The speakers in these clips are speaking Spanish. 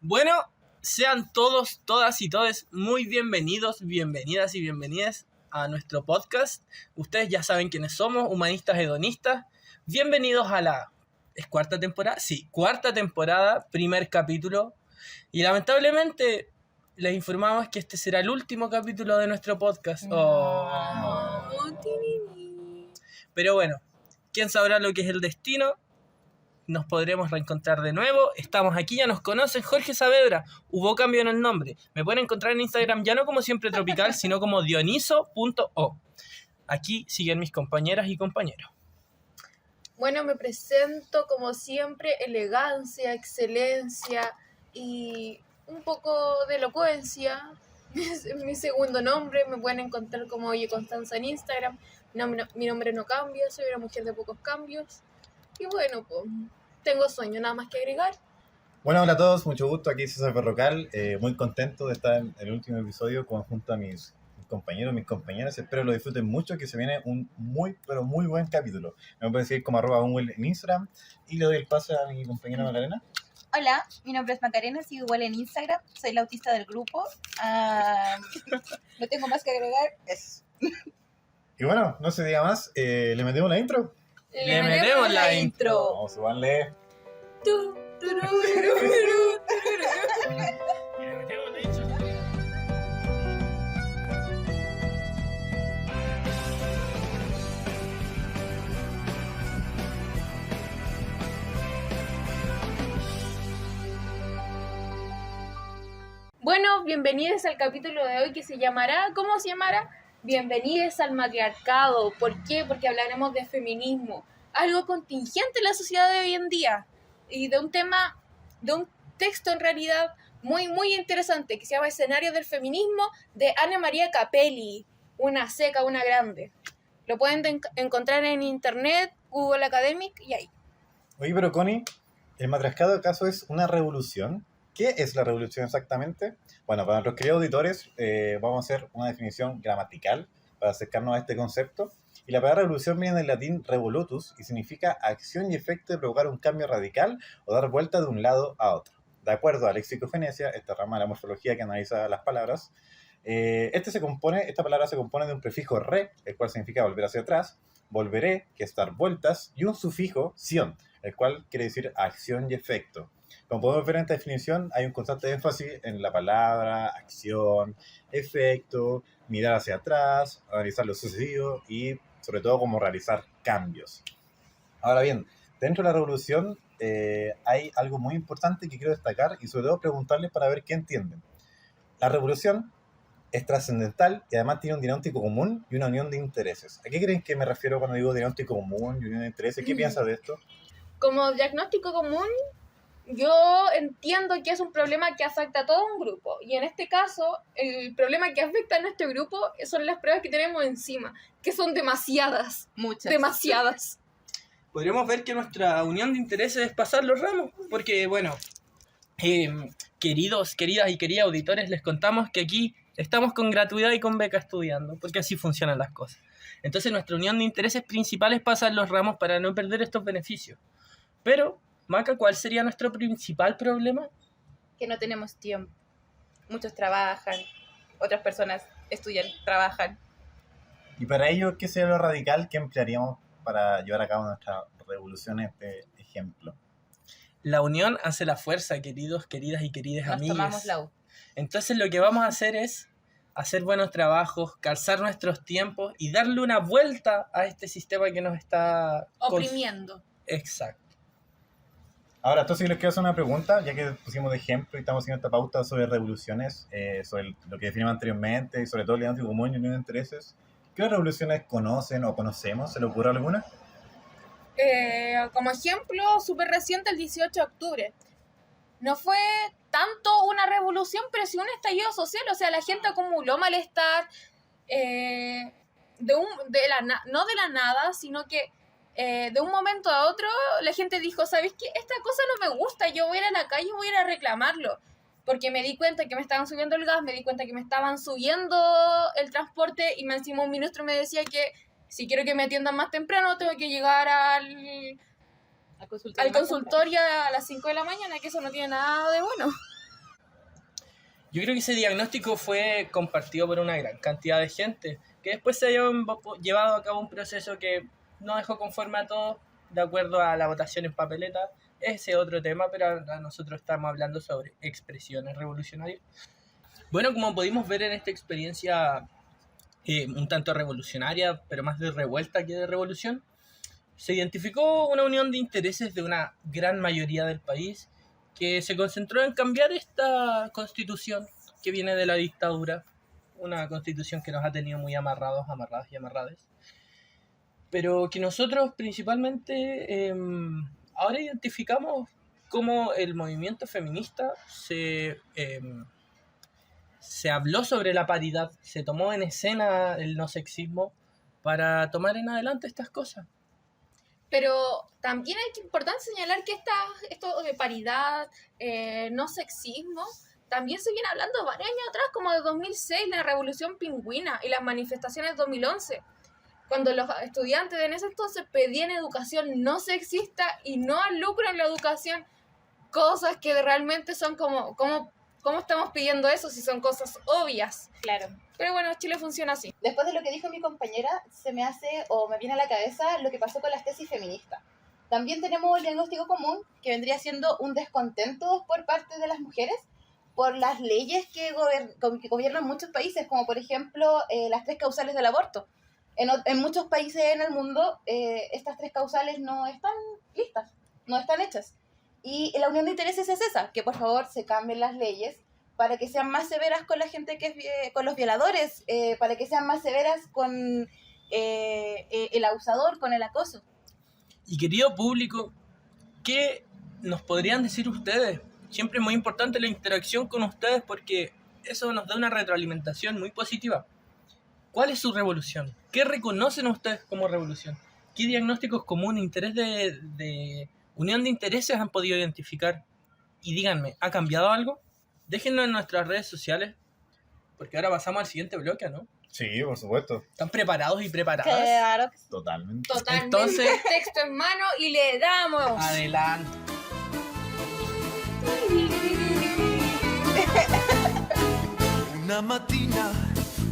Bueno, sean todos, todas y todes muy bienvenidos, bienvenidas y bienvenidas a nuestro podcast. Ustedes ya saben quiénes somos, humanistas hedonistas. Bienvenidos a la... ¿Es cuarta temporada? Sí, cuarta temporada, primer capítulo. Y lamentablemente les informamos que este será el último capítulo de nuestro podcast. Pero bueno, ¿quién sabrá lo que es el destino? Nos podremos reencontrar de nuevo. Estamos aquí, ya nos conocen. Jorge Saavedra, hubo cambio en el nombre. Me pueden encontrar en Instagram ya no como Siempre Tropical, sino como dioniso.o. Aquí siguen mis compañeras y compañeros. Bueno, me presento como siempre, elegancia, excelencia y un poco de elocuencia. Es mi segundo nombre, me pueden encontrar como Oye Constanza en Instagram. Mi nombre no cambia, soy una mujer de pocos cambios. Y bueno, pues tengo sueño, nada más que agregar. Bueno, hola a todos, mucho gusto, aquí César Berrocal, muy contento de estar en el último episodio junto a mis compañeros, mis compañeras, espero lo disfruten mucho, que se viene un muy, pero muy buen capítulo. Me pueden seguir como @unwell en Instagram y le doy el pase a mi compañera Macarena. Hola, mi nombre es Macarena, sigo igual en Instagram, soy la autista del grupo, no tengo más que agregar, eso. Y bueno, no se diga más, ¿le metemos la intro? Le metemos la intro. Vamos a subarle. Bueno, bienvenidos al capítulo de hoy que se llamará, ¿cómo se llamará? Bienvenidos al matriarcado. ¿Por qué? Porque hablaremos de feminismo, algo contingente en la sociedad de hoy en día, y de un tema, de un texto en realidad muy interesante que se llama Escenario del Feminismo, de Ana María Capelli, una seca, una grande. Lo pueden encontrar en internet, Google Academic y ahí. Oye, pero Connie, ¿el matriarcado acaso es una revolución? ¿Qué es la revolución exactamente? Bueno, para nuestros queridos auditores, vamos a hacer una definición gramatical para acercarnos a este concepto. Y la palabra revolución viene del latín revolutus y significa acción y efecto de provocar un cambio radical o dar vuelta de un lado a otro. De acuerdo a lexicogenesia, esta rama de la morfología que analiza las palabras, esta palabra se compone de un prefijo re, el cual significa volver hacia atrás, volveré, que es dar vueltas, y un sufijo, sion, el cual quiere decir acción y efecto. Como podemos ver en esta definición, hay un constante énfasis en la palabra, acción, efecto, mirar hacia atrás, analizar lo sucedido y sobre todo como realizar cambios. Ahora bien, dentro de la revolución hay algo muy importante que quiero destacar y sobre todo preguntarles para ver qué entienden. La revolución es trascendental y además tiene un diagnóstico común y una unión de intereses. ¿A qué creen que me refiero cuando digo diagnóstico común y unión de intereses? ¿Qué piensas de esto? Como diagnóstico común, yo entiendo que es un problema que afecta a todo un grupo. Y en este caso, el problema que afecta a nuestro grupo son las pruebas que tenemos encima, que son demasiadas. Muchas. Demasiadas. Podríamos ver que nuestra unión de intereses es pasar los ramos, porque bueno, queridos, queridas y queridos auditores, les contamos que aquí estamos con gratuidad y con beca estudiando, porque así funcionan las cosas. Entonces nuestra unión de intereses principal es pasar los ramos para no perder estos beneficios. Pero, Maca, ¿cuál sería nuestro principal problema? Que no tenemos tiempo. Muchos trabajan, otras personas estudian, trabajan. Y para ello, ¿qué sería lo radical que emplearíamos para llevar a cabo nuestra revolución, este ejemplo? La unión hace la fuerza, queridos, queridas y queridas Nos amigas. tomamos la U. Entonces lo que vamos a hacer es hacer buenos trabajos, calzar nuestros tiempos y darle una vuelta a este sistema que nos está... Oprimiendo. Exacto. Ahora, entonces les quiero hacer una pregunta, ya que pusimos de ejemplo y estamos haciendo esta pauta sobre revoluciones, sobre lo que definimos anteriormente y sobre todo el diagnóstico común y unión de intereses. ¿Qué revoluciones conocen o conocemos? ¿Se le ocurre alguna? Como ejemplo, súper reciente, el 18 de octubre. No fue tanto una revolución, pero sí un estallido social. O sea, la gente acumuló malestar, no de la nada, sino que de un momento a otro la gente dijo, ¿sabes qué? Esta cosa no me gusta, yo voy a ir a la calle y voy a ir a reclamarlo. Porque me di cuenta que me estaban subiendo el gas, me di cuenta que me estaban subiendo el transporte y encima un ministro me decía que si quiero que me atiendan más temprano tengo que llegar al consultorio a las 5 de la mañana, que eso no tiene nada de bueno. Yo creo que ese diagnóstico fue compartido por una gran cantidad de gente, que después se ha llevado a cabo un proceso que no dejó conforme a todos de acuerdo a la votación en papeleta. Ese es otro tema, pero ahora nosotros estamos hablando sobre expresiones revolucionarias. Bueno, como pudimos ver en esta experiencia un tanto revolucionaria, pero más de revuelta que de revolución, se identificó una unión de intereses de una gran mayoría del país que se concentró en cambiar esta constitución que viene de la dictadura, una constitución que nos ha tenido muy amarrados, amarradas y amarrades, pero que nosotros principalmente ahora identificamos cómo el movimiento feminista se habló sobre la paridad, se tomó en escena el no sexismo para tomar en adelante estas cosas. Pero también es importante señalar que esto de paridad, no sexismo, también se viene hablando varios años atrás, como de 2006, la Revolución Pingüina y las manifestaciones de 2011, cuando los estudiantes en ese entonces pedían educación no sexista y no al lucro en la educación, cosas que realmente son como ¿cómo estamos pidiendo eso si son cosas obvias? Claro. Pero bueno, Chile funciona así. Después de lo que dijo mi compañera, se me hace o me viene a la cabeza lo que pasó con las tesis feministas. También tenemos el diagnóstico común, que vendría siendo un descontento por parte de las mujeres por las leyes que gobiernan muchos países, como por ejemplo las 3 causales del aborto. En muchos países en el mundo estas 3 causales no están listas, no están hechas. Y la unión de intereses es esa, que por favor se cambien las leyes para que sean más severas con la gente con los violadores, para que sean más severas con el abusador, con el acoso. Y querido público, ¿qué nos podrían decir ustedes? Siempre es muy importante la interacción con ustedes porque eso nos da una retroalimentación muy positiva. ¿Cuál es su revolución? ¿Qué reconocen ustedes como revolución? ¿Qué diagnósticos comunes, interés de unión de intereses han podido identificar? Y díganme, ¿ha cambiado algo? Déjenlo en nuestras redes sociales, porque ahora pasamos al siguiente bloque, ¿no? Sí, por supuesto. ¿Están preparados y preparadas? Claro. Totalmente. Totalmente. Entonces, texto en mano y le damos. adelante. Una mattina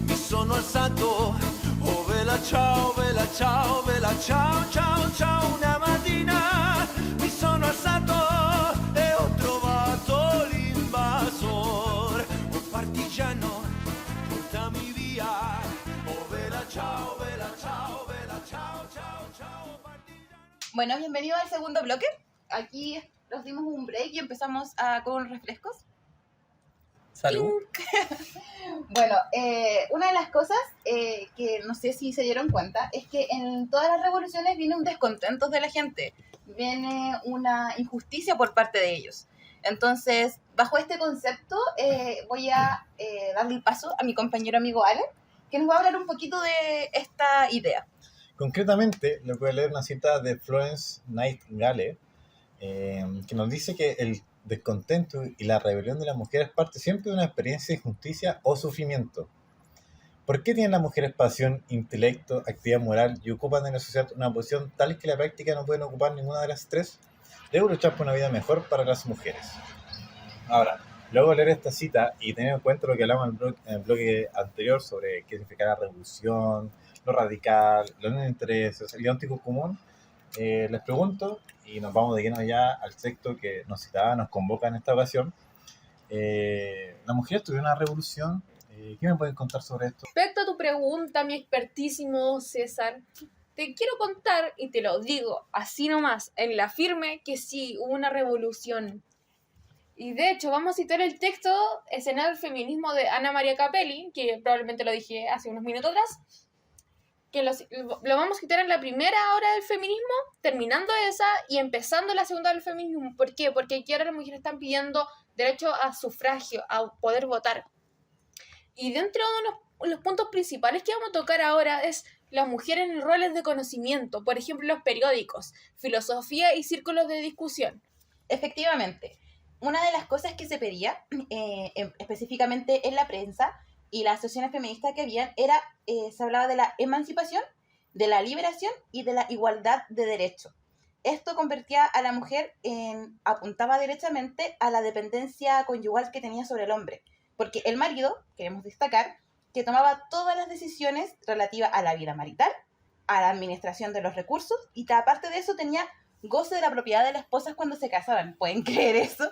mi sono alzato, oh vela ciao, ciao, ciao, ciao. Una mattina mi sono alzato e ho trovato l'invasor, un partigiano, portami via, oh vela ciao, ciao, ciao, ciao, partigiano. Bueno, bienvenidos al segundo bloque. Aquí nos dimos un break y empezamos con refrescos. Salud. Bueno, una de las cosas que no sé si se dieron cuenta es que en todas las revoluciones viene un descontento de la gente, viene una injusticia por parte de ellos. Entonces, bajo este concepto, voy a darle el paso a mi compañero amigo Ale, que nos va a hablar un poquito de esta idea. Concretamente, le voy a leer una cita de Florence Nightingale, que nos dice que el descontento y la rebelión de las mujeres parte siempre de una experiencia de injusticia o sufrimiento. ¿Por qué tienen las mujeres pasión, intelecto, actividad moral y ocupan en la sociedad una posición tal que en la práctica no pueden ocupar ninguna de las 3? Debo luchar por una vida mejor para las mujeres. Ahora, luego de leer esta cita y tener en cuenta lo que hablamos en el bloque anterior sobre qué significa la revolución, lo radical, la unión de intereses, el diagnóstico común, les pregunto, y nos vamos de lleno ya al texto que nos citaba, nos convoca en esta ocasión. ¿Las mujeres tuvieron una revolución? ¿Qué me pueden contar sobre esto? Respecto a tu pregunta, mi expertísimo César, te quiero contar, y te lo digo así nomás, en la firme, que sí, hubo una revolución. Y de hecho, vamos a citar el texto Escena del feminismo de Ana María Capelli, que probablemente lo dije hace unos minutos atrás, que lo vamos a citar en la primera hora del feminismo, terminando esa y empezando la segunda del feminismo. ¿Por qué? Porque aquí ahora las mujeres están pidiendo derecho a sufragio, a poder votar. Y dentro de los puntos principales que vamos a tocar ahora es las mujeres en roles de conocimiento, por ejemplo, los periódicos, filosofía y círculos de discusión. Efectivamente, una de las cosas que se pedía, específicamente en la prensa y las asociaciones feministas que habían, se hablaba de la emancipación, de la liberación y de la igualdad de derechos. Esto convertía a la mujer apuntaba directamente a la dependencia conyugal que tenía sobre el hombre. Porque el marido, queremos destacar, que tomaba todas las decisiones relativas a la vida marital, a la administración de los recursos, y aparte de eso tenía goce de la propiedad de las esposas cuando se casaban. ¿Pueden creer eso?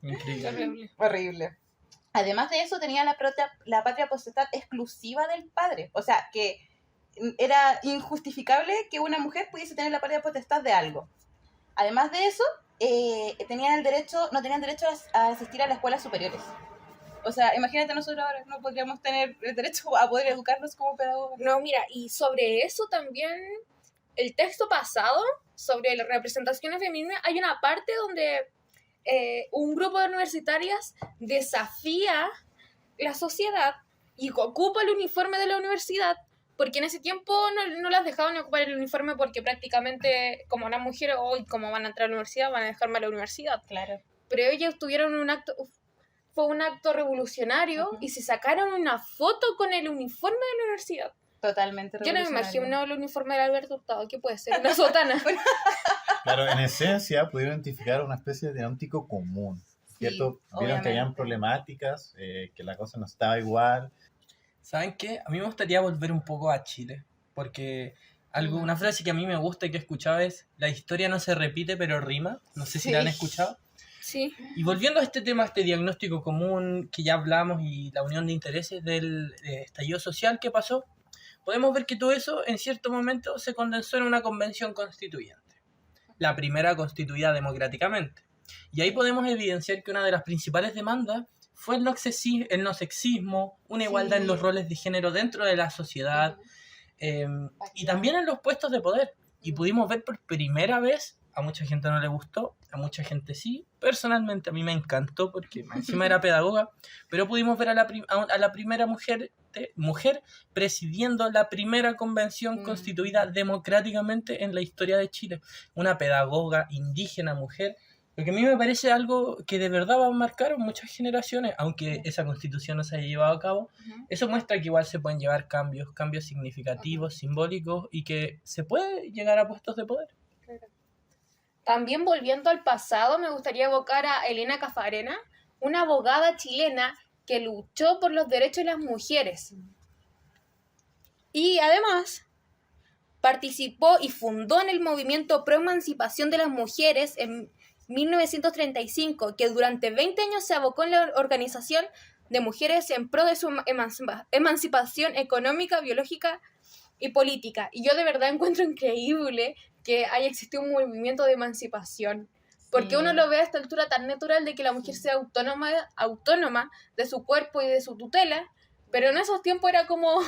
Increíble. Horrible. Horrible. Además de eso, tenía la patria potestad exclusiva del padre. O sea, que era injustificable que una mujer pudiese tener la patria potestad de algo. Además de eso, no tenían derecho a asistir a las escuelas superiores. O sea, imagínate, nosotros ahora no podríamos tener el derecho a poder educarnos como pedagogos. No, mira, y sobre eso también, el texto pasado, sobre la representación femenina, hay una parte donde un grupo de universitarias desafía la sociedad y ocupa el uniforme de la universidad, porque en ese tiempo no las dejaban ocupar el uniforme porque prácticamente, como eran mujeres, hoy como van a entrar a la universidad, van a dejarme a la universidad. Claro. Pero ellas tuvieron fue un acto revolucionario y se sacaron una foto con el uniforme de la universidad. Totalmente Yo no me revolucionario. imagino el uniforme de Alberto Hurtado, ¿qué puede ser? Una sotana. Claro, en esencia pudieron identificar una especie de diagnóstico común, ¿cierto? Sí, Vieron que habían obviamente. problemáticas, que la cosa no estaba igual. ¿Saben qué? A mí me gustaría volver un poco a Chile, porque una frase que a mí me gusta y que he escuchado es: la historia no se repite pero rima. No sé si la han Sí. escuchado. Sí. Y volviendo a este tema, este diagnóstico común que ya hablamos y la unión de intereses del estallido social que pasó, podemos ver que todo eso en cierto momento se condensó en una convención constituyente, la primera constituida democráticamente. Y ahí podemos evidenciar que una de las principales demandas fue el no sexismo, una igualdad en los roles de género dentro de la sociedad, y también en los puestos de poder. Y pudimos ver por primera vez, a mucha gente no le gustó, a mucha gente sí, personalmente a mí me encantó porque encima era pedagoga, pero pudimos ver a la primera mujer presidiendo la primera convención constituida democráticamente en la historia de Chile, una pedagoga indígena mujer, lo que a mí me parece algo que de verdad va a marcar muchas generaciones, aunque esa constitución no se haya llevado a cabo. Eso muestra que igual se pueden llevar cambios significativos, simbólicos, y que se puede llegar a puestos de poder. También volviendo al pasado, me gustaría evocar a Elena Cafarena, una abogada chilena que luchó por los derechos de las mujeres. Y además participó y fundó en el movimiento pro emancipación de las mujeres en 1935, que durante 20 años se abocó en la organización de mujeres en pro de su emancipación económica, biológica y política. Y yo de verdad encuentro increíble que haya existido un movimiento de emancipación, porque uno lo ve a esta altura tan natural de que la mujer sea autónoma de su cuerpo y de su tutela, pero en esos tiempos era como...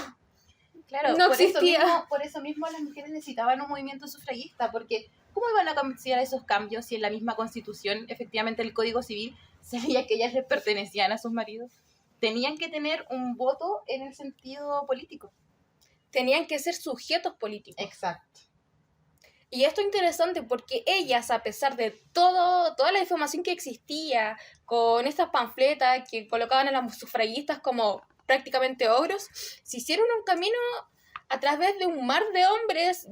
Claro, no existía. Por eso mismo las mujeres necesitaban un movimiento sufragista, porque ¿cómo iban a considerar esos cambios si en la misma Constitución, efectivamente el Código Civil, sabía que ellas les pertenecían a sus maridos? Tenían que tener un voto en el sentido político. Tenían que ser sujetos políticos. Exacto. Y esto es interesante porque ellas, a pesar de toda la información que existía, con estas panfletas que colocaban a las sufragistas como prácticamente ogros, se hicieron un camino a través de un mar de hombres,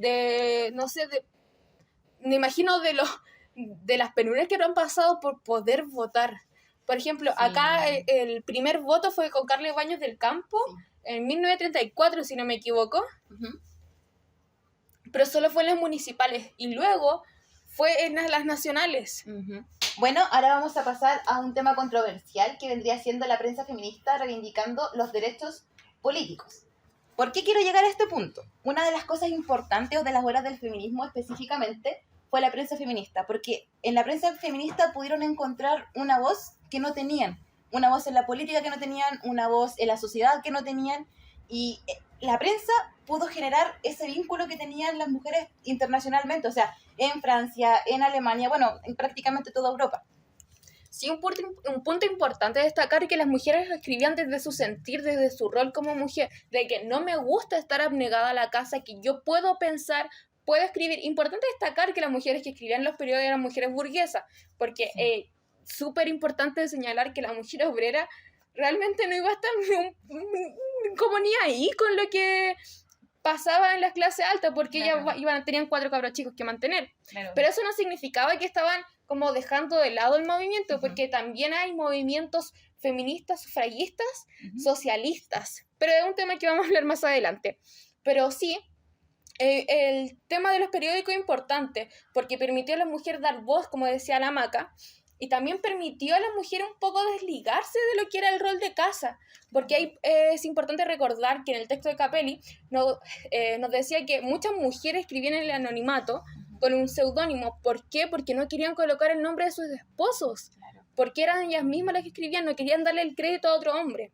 me imagino de las penurias que han pasado por poder votar. Por ejemplo, acá el primer voto fue con Carlos Baños del Campo, en 1934, si no me equivoco. Pero solo fue en las municipales y luego fue en las nacionales. Bueno, ahora vamos a pasar a un tema controversial que vendría siendo la prensa feminista reivindicando los derechos políticos. ¿Por qué quiero llegar a este punto? Una de las cosas importantes o de las olas del feminismo específicamente fue la prensa feminista, porque en la prensa feminista pudieron encontrar una voz que no tenían, una voz en la política que no tenían, una voz en la sociedad que no tenían, y la prensa pudo generar ese vínculo que tenían las mujeres internacionalmente, o sea, en Francia, en Alemania, bueno, en prácticamente toda Europa. Sí, un punto importante destacar es que las mujeres escribían desde su sentir, desde su rol como mujer, de que no me gusta estar abnegada a la casa, que yo puedo pensar, puedo escribir. Importante destacar que las mujeres que escribían los periódicos eran mujeres burguesas, porque súper importante señalar que la mujer obrera realmente no iba a estar como ni ahí con lo que pasaba en las clases altas, porque ellas tenían 4 cabros chicos que mantener. Claro. Pero eso no significaba que estaban como dejando de lado el movimiento, porque también hay movimientos feministas, sufragistas, socialistas, pero es un tema que vamos a hablar más adelante. Pero sí, el tema de los periódicos es importante, porque permitió a las mujeres dar voz, como decía la Maca, y también permitió a las mujeres un poco desligarse de lo que era el rol de casa, porque es importante recordar que en el texto de Capelli nos decía que muchas mujeres escribían en el anonimato con un seudónimo. ¿Por qué? Porque no querían colocar el nombre de sus esposos, porque eran ellas mismas las que escribían, no querían darle el crédito a otro hombre.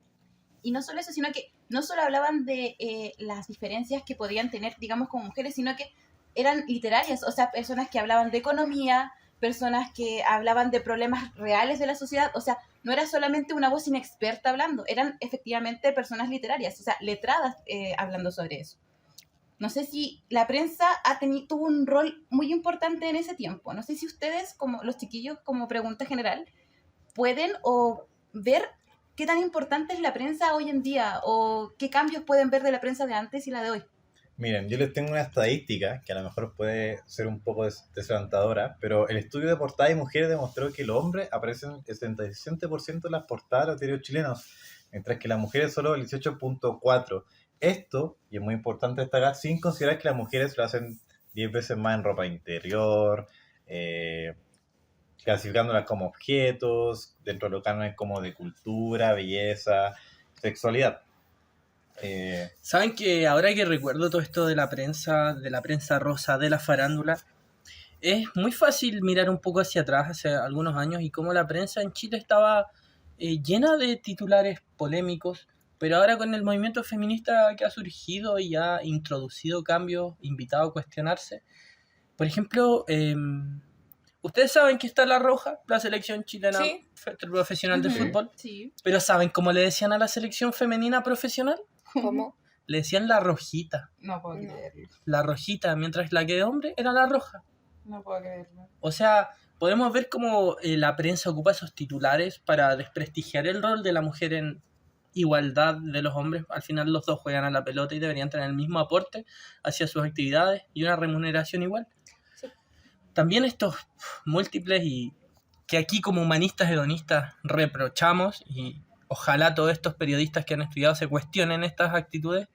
Y no solo eso, sino que no solo hablaban de las diferencias que podían tener, digamos, como mujeres, sino que eran literarias, o sea, personas que hablaban de economía, personas que hablaban de problemas reales de la sociedad, o sea, no era solamente una voz inexperta hablando, eran efectivamente personas literarias, o sea, letradas hablando sobre eso. No sé si la prensa tuvo un rol muy importante en ese tiempo. No sé si ustedes, como los chiquillos, como pregunta general, pueden o ver qué tan importante es la prensa hoy en día o qué cambios pueden ver de la prensa de antes y la de hoy. Miren, yo les tengo una estadística que a lo mejor puede ser un poco desalentadora, pero el estudio de portada y mujeres demostró que los hombres aparecen el 77% de las portadas de los diarios chilenos, mientras que las mujeres solo el 18.4%. Esto, y es muy importante destacar, sin considerar que las mujeres lo hacen 10 veces más en ropa interior, clasificándolas como objetos, dentro de los cánones como de cultura, belleza, sexualidad. ¿Saben que ahora que recuerdo todo esto de la prensa rosa, de la farándula, es muy fácil mirar un poco hacia atrás, hace algunos años, y cómo la prensa en Chile estaba llena de titulares polémicos, pero ahora con el movimiento feminista que ha surgido y ha introducido cambios, invitado a cuestionarse. Por ejemplo, ustedes saben que está La Roja, la selección chilena profesional de fútbol, pero ¿saben cómo le decían a la selección femenina profesional? ¿Cómo? Le decían La Rojita. No puedo creerlo. La Rojita, mientras la que de hombre era La Roja. No puedo creerlo. O sea, podemos ver cómo la prensa ocupa esos titulares para desprestigiar el rol de la mujer en igualdad de los hombres. Al final los dos juegan a la pelota y deberían tener el mismo aporte hacia sus actividades y una remuneración igual. Sí. También estos múltiples y que aquí como humanistas hedonistas reprochamos, y ojalá todos estos periodistas que han estudiado se cuestionen estas actitudes,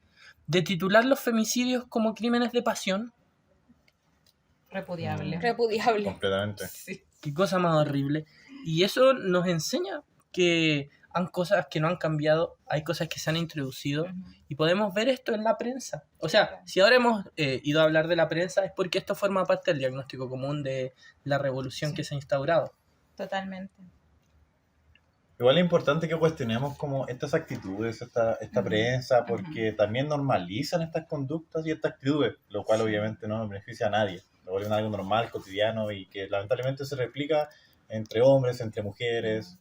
de titular los femicidios como crímenes de pasión. Repudiable. Repudiable. Completamente. Sí. Qué cosa más horrible. Y eso nos enseña que hay cosas que no han cambiado, hay cosas que se han introducido, y podemos ver esto en la prensa. O sea, si ahora hemos ido a hablar de la prensa es porque esto forma parte del diagnóstico común de la revolución que se ha instaurado. Totalmente. Igual es importante que cuestionemos como estas actitudes, esta prensa, porque también normalizan estas conductas y estas actitudes, lo cual obviamente no beneficia a nadie. Lo vuelven algo normal, cotidiano, y que lamentablemente se replica entre hombres, entre mujeres.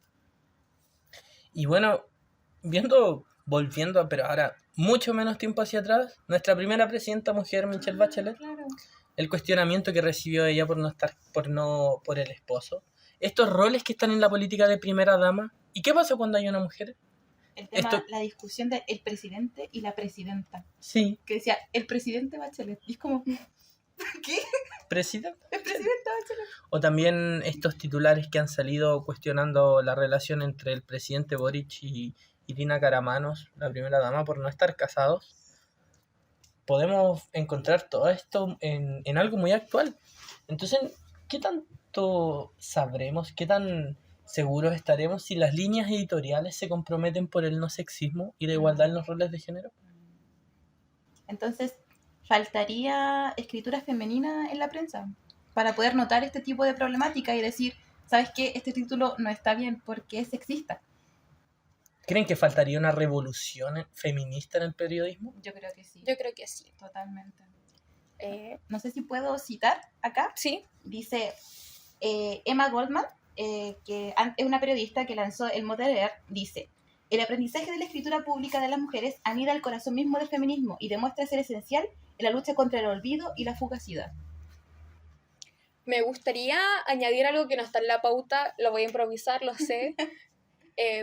Y bueno, volviendo, pero ahora mucho menos tiempo hacia atrás, nuestra primera presidenta mujer, Michelle Bachelet, el cuestionamiento que recibió ella por por el esposo, estos roles que están en la política de primera dama. ¿Y qué pasa cuando hay una mujer? El tema, la discusión del presidente y la presidenta. Sí. Que decía, el presidente Bachelet. Y es como, ¿qué? ¿Presidenta? El presidente Bachelet. O también estos titulares que han salido cuestionando la relación entre el presidente Boric y Irina Karamanos, la primera dama, por no estar casados. Podemos encontrar todo esto en algo muy actual. Entonces, ¿qué tanto sabremos, qué tan seguros estaremos si las líneas editoriales se comprometen por el no sexismo y la igualdad en los roles de género? Entonces, faltaría escritura femenina en la prensa para poder notar este tipo de problemática y decir, ¿sabes qué? Este título no está bien porque es sexista. ¿Creen que faltaría una revolución feminista en el periodismo? Yo creo que sí. Yo creo que sí. Totalmente. No sé si puedo citar acá. Sí. Dice Emma Goldman, que es una periodista que lanzó el Modern, dice: el aprendizaje de la escritura pública de las mujeres anida el corazón mismo del feminismo y demuestra ser esencial en la lucha contra el olvido y la fugacidad. Me gustaría añadir algo que no está en la pauta, lo voy a improvisar, lo sé,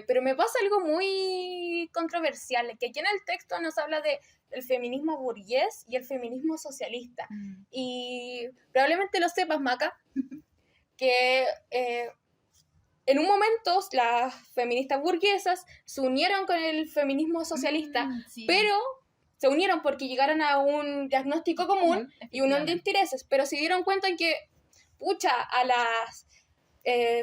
pero me pasa algo muy controversial, que aquí en el texto nos habla del feminismo burgués y el feminismo socialista. Y probablemente lo sepas, Maca, que en un momento las feministas burguesas se unieron con el feminismo socialista, Sí. pero se unieron porque llegaron a un diagnóstico común y unión de intereses, pero se dieron cuenta en que, pucha, a las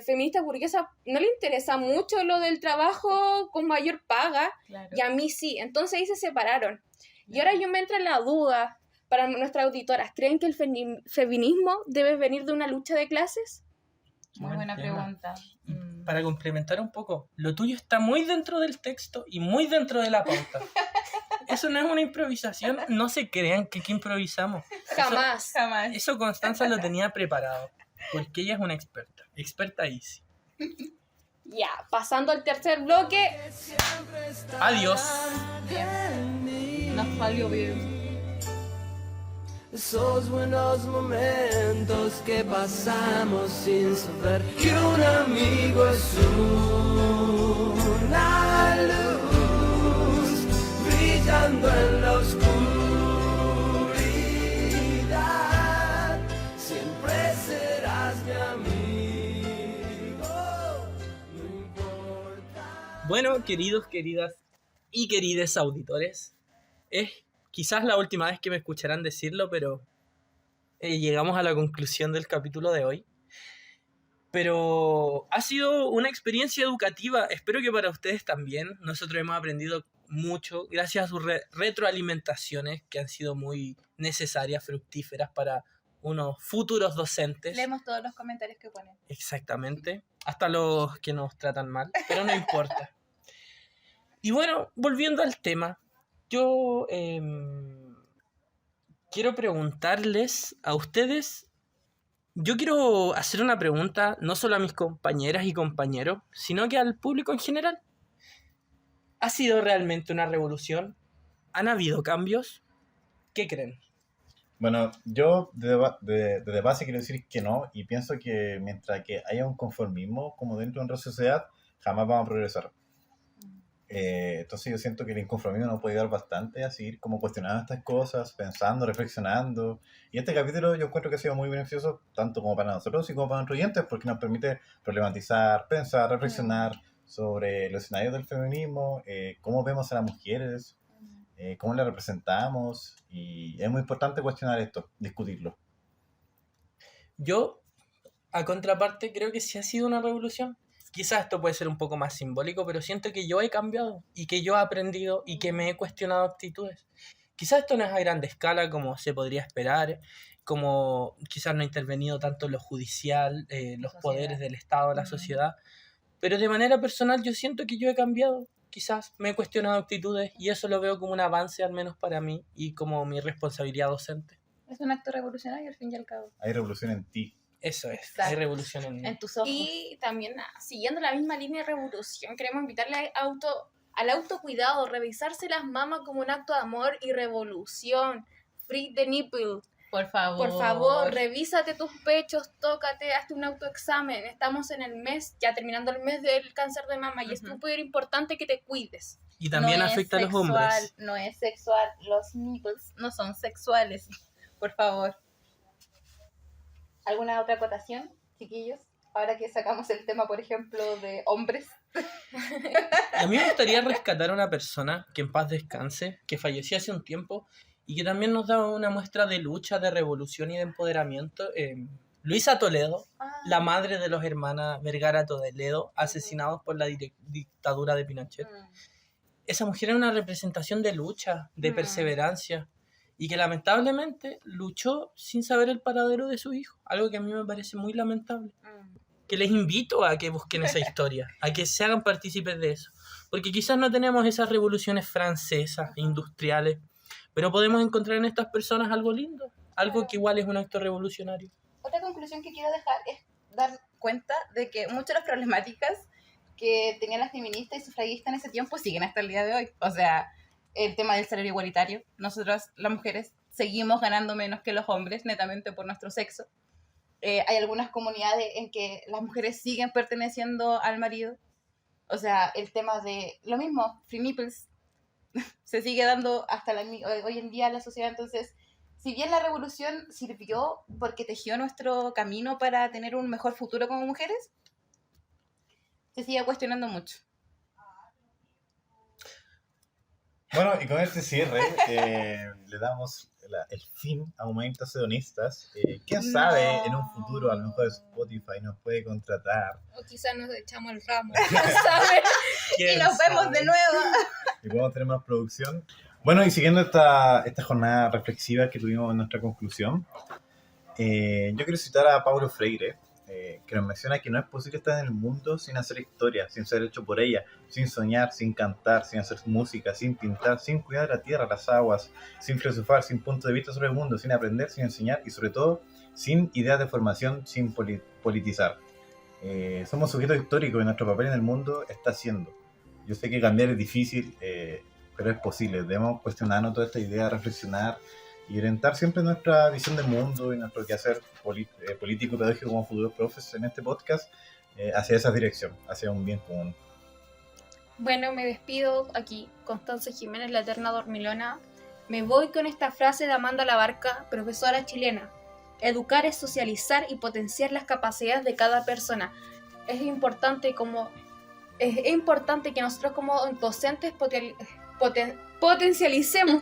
feministas burguesas no les interesa mucho lo del trabajo con mayor paga, Claro. y a mí sí, entonces ahí se separaron. Y ahora yo me entra en la duda, para nuestras auditoras, ¿creen que el feminismo debe venir de una lucha de clases? Muy Buen buena tema. pregunta. Para complementar un poco, lo tuyo está muy dentro del texto y muy dentro de la pauta. Eso no es una improvisación, no se crean que improvisamos. Jamás. Jamás. Eso Constanza lo tenía preparado, porque ella es una experta easy. Ya, pasando al tercer bloque. Adiós. Nos falló bien. Esos buenos momentos que pasamos sin saber que un amigo es una luz brillando en la oscuridad. Siempre serás mi amigo, no importa. Bueno, queridos, queridas y querides auditores, es quizás la última vez que me escucharán decirlo, pero llegamos a la conclusión del capítulo de hoy. Pero ha sido una experiencia educativa, espero que para ustedes también. Nosotros hemos aprendido mucho gracias a sus retroalimentaciones que han sido muy necesarias, fructíferas para unos futuros docentes. Leemos todos los comentarios que ponen. Exactamente, hasta los que nos tratan mal, pero no importa. Y bueno, volviendo al tema, yo quiero preguntarles a ustedes, yo quiero hacer una pregunta no solo a mis compañeras y compañeros, sino que al público en general. ¿Ha sido realmente una revolución? ¿Han habido cambios? ¿Qué creen? Bueno, yo de base quiero decir que no, y pienso que mientras que haya un conformismo como dentro de nuestra sociedad, jamás vamos a progresar. Entonces yo siento que el inconformismo nos puede ayudar bastante a seguir como cuestionando estas cosas, pensando, reflexionando. Y este capítulo yo encuentro que ha sido muy beneficioso, tanto como para nosotros y como para nuestros oyentes, porque nos permite problematizar, pensar, reflexionar sobre los escenarios del feminismo, cómo vemos a las mujeres, cómo las representamos, y es muy importante cuestionar esto, discutirlo. Yo, a contraparte, creo que sí ha sido una revolución. Quizás esto puede ser un poco más simbólico, pero siento que yo he cambiado y que yo he aprendido y que me he cuestionado actitudes. Quizás esto no es a grande escala como se podría esperar, como quizás no ha intervenido tanto lo judicial, los poderes del Estado, la sociedad, pero de manera personal yo siento que yo he cambiado. Quizás me he cuestionado actitudes y eso lo veo como un avance, al menos para mí, y como mi responsabilidad docente. Es un acto revolucionario al fin y al cabo. Hay revolución en ti. Eso es, Exacto. hay revolución en mí. En tus ojos. Y también, siguiendo la misma línea de revolución, queremos invitarle al autocuidado, revisarse las mamas como un acto de amor y revolución. Free the nipple. Por favor. Por favor, revísate tus pechos, tócate, hazte un autoexamen. Estamos en el mes, ya terminando el mes del cáncer de mama, y es súper importante que te cuides. Y también No es afecta a los sexual, hombres. No es sexual. Los nipples no son sexuales. Por favor. ¿Alguna otra acotación, chiquillos? Ahora que sacamos el tema, por ejemplo, de hombres. A mí me gustaría rescatar a una persona que en paz descanse, que falleció hace un tiempo y que también nos da una muestra de lucha, de revolución y de empoderamiento. Luisa Toledo, la madre de los hermanos Vergara Toledo, asesinados por la dictadura de Pinochet. Esa mujer era una representación de lucha, de perseverancia, y que lamentablemente luchó sin saber el paradero de su hijo, algo que a mí me parece muy lamentable. Que les invito a que busquen esa historia, a que se hagan partícipes de eso, porque quizás no tenemos esas revoluciones francesas, industriales, pero podemos encontrar en estas personas algo lindo, algo que igual es un acto revolucionario. Otra conclusión que quiero dejar es dar cuenta de que muchas de las problemáticas que tenían las feministas y sufragistas en ese tiempo siguen hasta el día de hoy. O sea, el tema del salario igualitario. Nosotras, las mujeres, seguimos ganando menos que los hombres, netamente por nuestro sexo. Hay algunas comunidades en que las mujeres siguen perteneciendo al marido. O sea, el tema de lo mismo, free nipples, se sigue dando hasta hoy en día en la sociedad. Entonces, si bien la revolución sirvió porque tejió nuestro camino para tener un mejor futuro como mujeres, se sigue cuestionando mucho. Bueno, y con este cierre le damos el fin a Humanistas Hedonistas. ¿Quién sabe en un futuro a lo mejor Spotify nos puede contratar? O quizás nos echamos el ramo, ¿quién sabe? Y nos vemos de nuevo. Y podemos tener más producción. Bueno, y siguiendo esta jornada reflexiva que tuvimos en nuestra conclusión, yo quiero citar a Paulo Freire, que nos menciona que no es posible estar en el mundo sin hacer historia, sin ser hecho por ella, sin soñar, sin cantar, sin hacer música, sin pintar, sin cuidar la tierra, las aguas, sin filosofar, sin punto de vista sobre el mundo, sin aprender, sin enseñar y sobre todo sin ideas de formación, sin politizar. Somos sujetos históricos y nuestro papel en el mundo está siendo. Yo sé que cambiar es difícil, pero es posible. Debemos cuestionarnos toda esta idea, reflexionar y orientar siempre nuestra visión del mundo y nuestro quehacer político y pedagógico como futuros profes en este podcast hacia esa dirección, hacia un bien común. Bueno, me despido aquí, Constanza Jiménez, la eterna dormilona. Me voy con esta frase de Amanda Labarca, profesora chilena. Educar es socializar y potenciar las capacidades de cada persona. Es importante que nosotros como docentes potencialicemos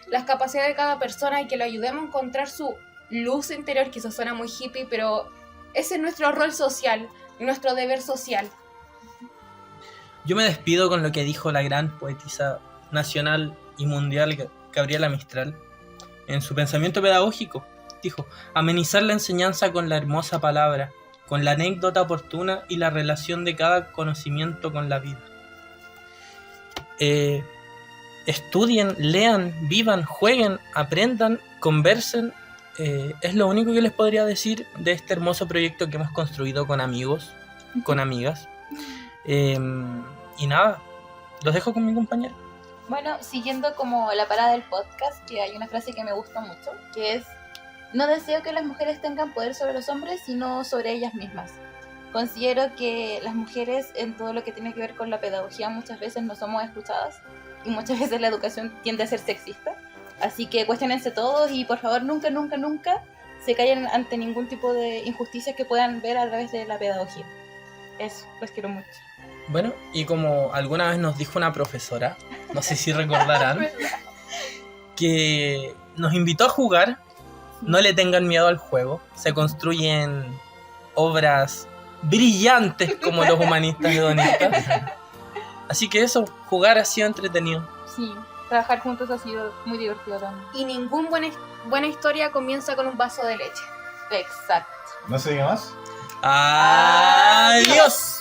las capacidades de cada persona y que lo ayudemos a encontrar su luz interior, que eso suena muy hippie, pero ese es nuestro rol social, nuestro deber social. Yo me despido con lo que dijo la gran poetisa nacional y mundial Gabriela Mistral en su pensamiento pedagógico. Dijo: amenizar la enseñanza con la hermosa palabra, con la anécdota oportuna y la relación de cada conocimiento con la vida. Estudien, lean, vivan, jueguen, aprendan, conversen. Es lo único que les podría decir de este hermoso proyecto que hemos construido con amigos, con amigas. Y nada, los dejo con mi compañero. Bueno, siguiendo como la parada del podcast, que hay una frase que me gusta mucho, que es: no deseo que las mujeres tengan poder sobre los hombres, sino sobre ellas mismas. Considero que las mujeres en todo lo que tiene que ver con la pedagogía muchas veces no somos escuchadas y muchas veces la educación tiende a ser sexista. Así que cuestionense todos y por favor nunca, nunca, nunca se callen ante ningún tipo de injusticias que puedan ver a través de la pedagogía. Eso, los quiero mucho. Bueno, y como alguna vez nos dijo una profesora, no sé si recordarán, que nos invitó a jugar. No le tengan miedo al juego. Se construyen obras brillantes como los humanistas hedonistas. Así que eso, jugar ha sido entretenido. Sí, trabajar juntos ha sido muy divertido también. Y ninguna buena historia comienza con un vaso de leche. Exacto. ¿No se diga más? ¡Adiós!